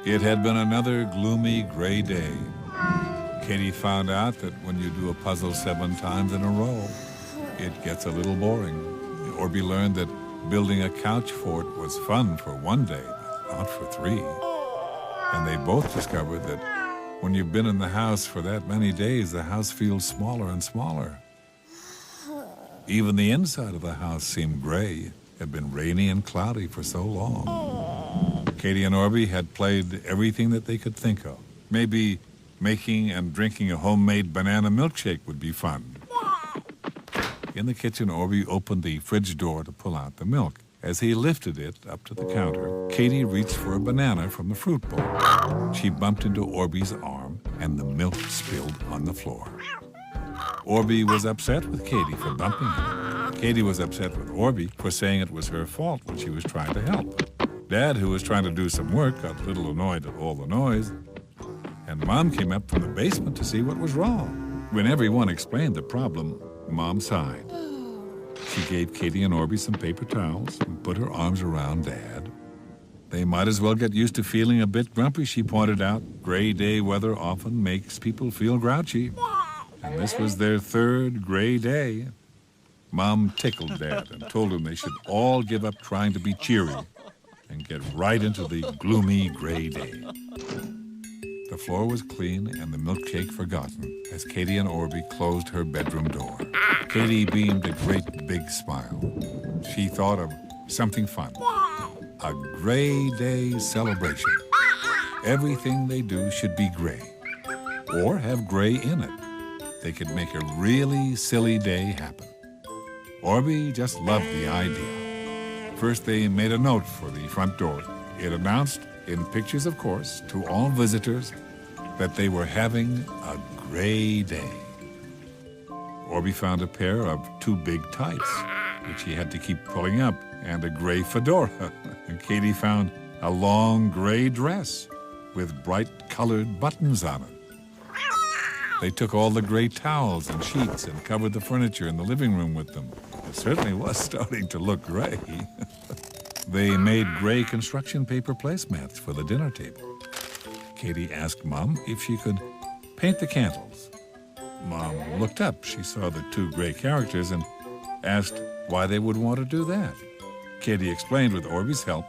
It had been another gloomy, gray day. Katie found out that when you do a puzzle 7 times in a row, it gets a little boring. Orbie learned that building a couch fort was fun for 1 day, but not for 3. And they both discovered that when you've been in the house for that many days, the house feels smaller and smaller. Even the inside of the house seemed gray. It had been rainy and cloudy for so long. Katie and Orbie had played everything that they could think of. Maybe making and drinking a homemade banana milkshake would be fun. In the kitchen, Orbie opened the fridge door to pull out the milk. As he lifted it up to the counter, Katie reached for a banana from the fruit bowl. She bumped into Orbie's arm, and the milk spilled on the floor. Orbie was upset with Katie for bumping him. Katie was upset with Orbie for saying it was her fault when she was trying to help. Dad, who was trying to do some work, got a little annoyed at all the noise, and Mom came up from the basement to see what was wrong. When everyone explained the problem, Mom sighed. She gave Katie and Orbie some paper towels and put her arms around Dad. They might as well get used to feeling a bit grumpy, she pointed out. Gray day weather often makes people feel grouchy. And this was their 3rd gray day. Mom tickled Dad and told him they should all give up trying to be cheery and get right into the gloomy gray day. The floor was clean and the milkshake forgotten as Katie and Orbie closed her bedroom door. Katie beamed a great big smile. She thought of something fun. A gray day celebration. Everything they do should be gray, or have gray in it. They could make a really silly day happen. Orbie just loved the idea. First, they made a note for the front door. It announced, in pictures of course, to all visitors that they were having a gray day. Orbie found a pair of 2 big tights, which he had to keep pulling up, and a gray fedora. And Katie found a long gray dress with bright colored buttons on it. They took all the gray towels and sheets and covered the furniture in the living room with them. It certainly was starting to look gray. They made gray construction paper placemats for the dinner table. Katie asked Mom if she could paint the candles. Mom looked up. She saw the 2 gray characters and asked why they would want to do that. Katie explained with Orbie's help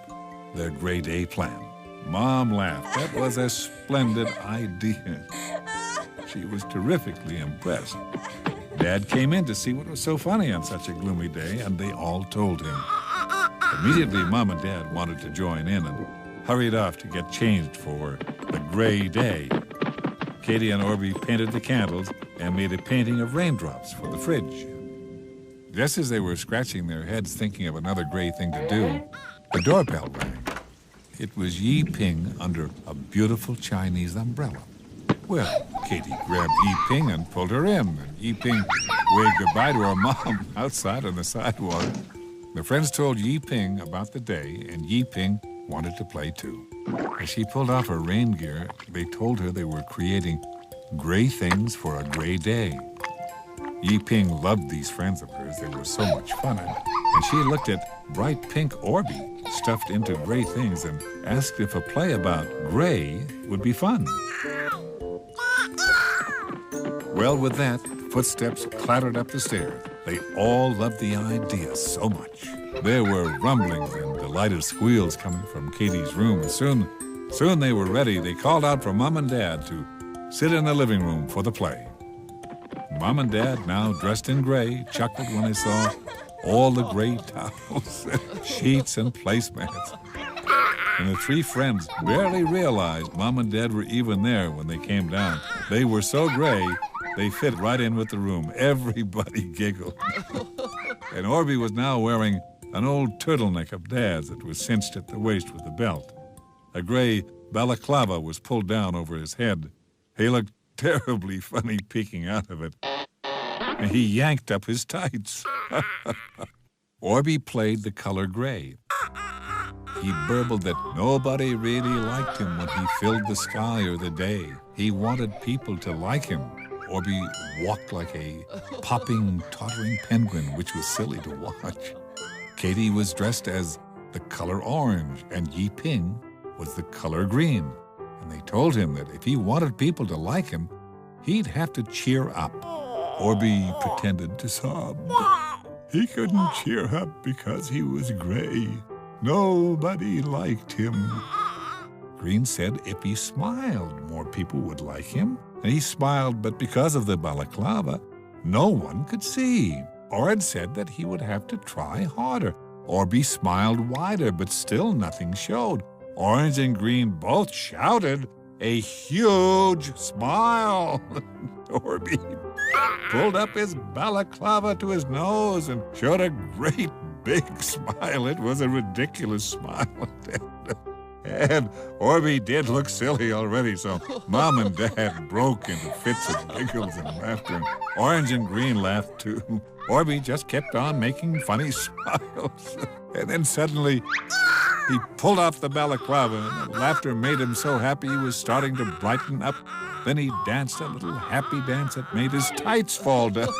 their gray day plan. Mom laughed. That was a splendid idea. She was terrifically impressed. Dad came in to see what was so funny on such a gloomy day, and they all told him. Immediately, Mom and Dad wanted to join in and hurried off to get changed for the gray day. Katie and Orbie painted the candles and made a painting of raindrops for the fridge. Just as they were scratching their heads thinking of another gray thing to do, the doorbell rang. It was Yi Ping under a beautiful Chinese umbrella. Well, Katie grabbed Yi Ping and pulled her in, and Yi Ping waved goodbye to her mom outside on the sidewalk. The friends told Yi Ping about the day, and Yi Ping wanted to play too. As she pulled off her rain gear, they told her they were creating gray things for a gray day. Yi Ping loved these friends of hers. They were so much fun. And she looked at bright pink Orbie stuffed into gray things and asked if a play about gray would be fun. Well, with that, footsteps clattered up the stairs. They all loved the idea so much. There were rumblings and delighted squeals coming from Katie's room. Soon they were ready. They called out for Mom and Dad to sit in the living room for the play. Mom and Dad, now dressed in gray, chuckled when they saw all the gray towels, sheets, and placemats. And the 3 friends barely realized Mom and Dad were even there when they came down. They were so gray, they fit right in with the room. Everybody giggled. And Orbie was now wearing an old turtleneck of Dad's that was cinched at the waist with a belt. A gray balaclava was pulled down over his head. He looked terribly funny peeking out of it. And he yanked up his tights. Orbie played the color gray. He burbled that nobody really liked him when he filled the sky or the day. He wanted people to like him. Orbie walked like a popping, tottering penguin, which was silly to watch. Katie was dressed as the color orange, and Yi Ping was the color green, and they told him that if he wanted people to like him, he'd have to cheer up. Orbie pretended to sob. He couldn't cheer up because he was gray. Nobody liked him. Green said if he smiled, more people would like him. And he smiled, but because of the balaclava, no one could see. Orange said that he would have to try harder. Orbie smiled wider, but still nothing showed. Orange and Green both shouted, "A huge smile!" Orbie pulled up his balaclava to his nose and showed a great big smile. It was a ridiculous smile. And Orbie did look silly already, so Mom and Dad broke into fits of giggles and laughter. And Orange and Green laughed too. Orbie just kept on making funny smiles. And then suddenly, he pulled off the balaclava, and the laughter made him so happy he was starting to brighten up. Then he danced a little happy dance that made his tights fall down.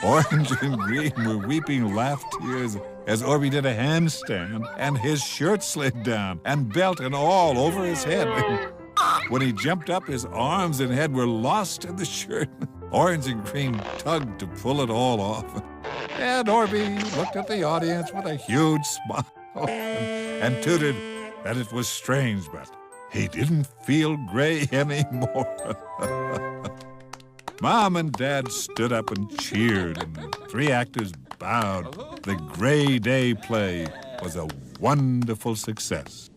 Orange and Green were weeping laugh tears as Orbie did a handstand, and his shirt slid down, and belt and all over his head. When he jumped up, his arms and head were lost in the shirt. Orange and Green tugged to pull it all off. And Orbie looked at the audience with a huge smile and tooted that it was strange, but he didn't feel gray anymore. Mom and Dad stood up and cheered, and the three actors bowed. The Gray Day play was a wonderful success.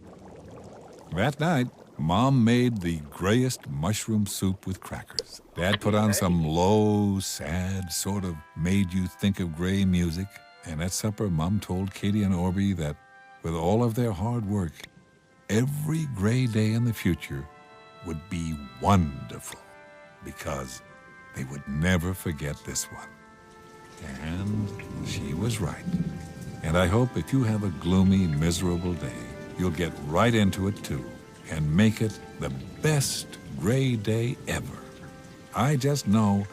That night, Mom made the grayest mushroom soup with crackers. Dad put on some low, sad, sort of made-you-think-of-gray music. And at supper, Mom told Katie and Orbie that with all of their hard work, every gray day in the future would be wonderful because they would never forget this one. And she was right. And I hope if you have a gloomy, miserable day, you'll get right into it too and make it the best gray day ever. I just know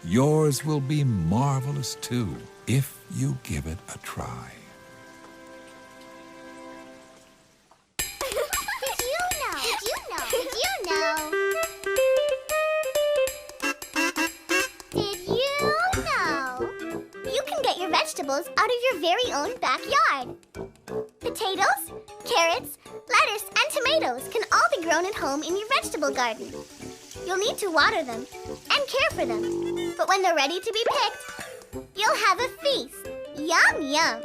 yours will be marvelous too if you give it a try. Vegetables out of your very own backyard. Potatoes, carrots, lettuce, and tomatoes can all be grown at home in your vegetable garden. You'll need to water them and care for them. But when they're ready to be picked, you'll have a feast. Yum, yum.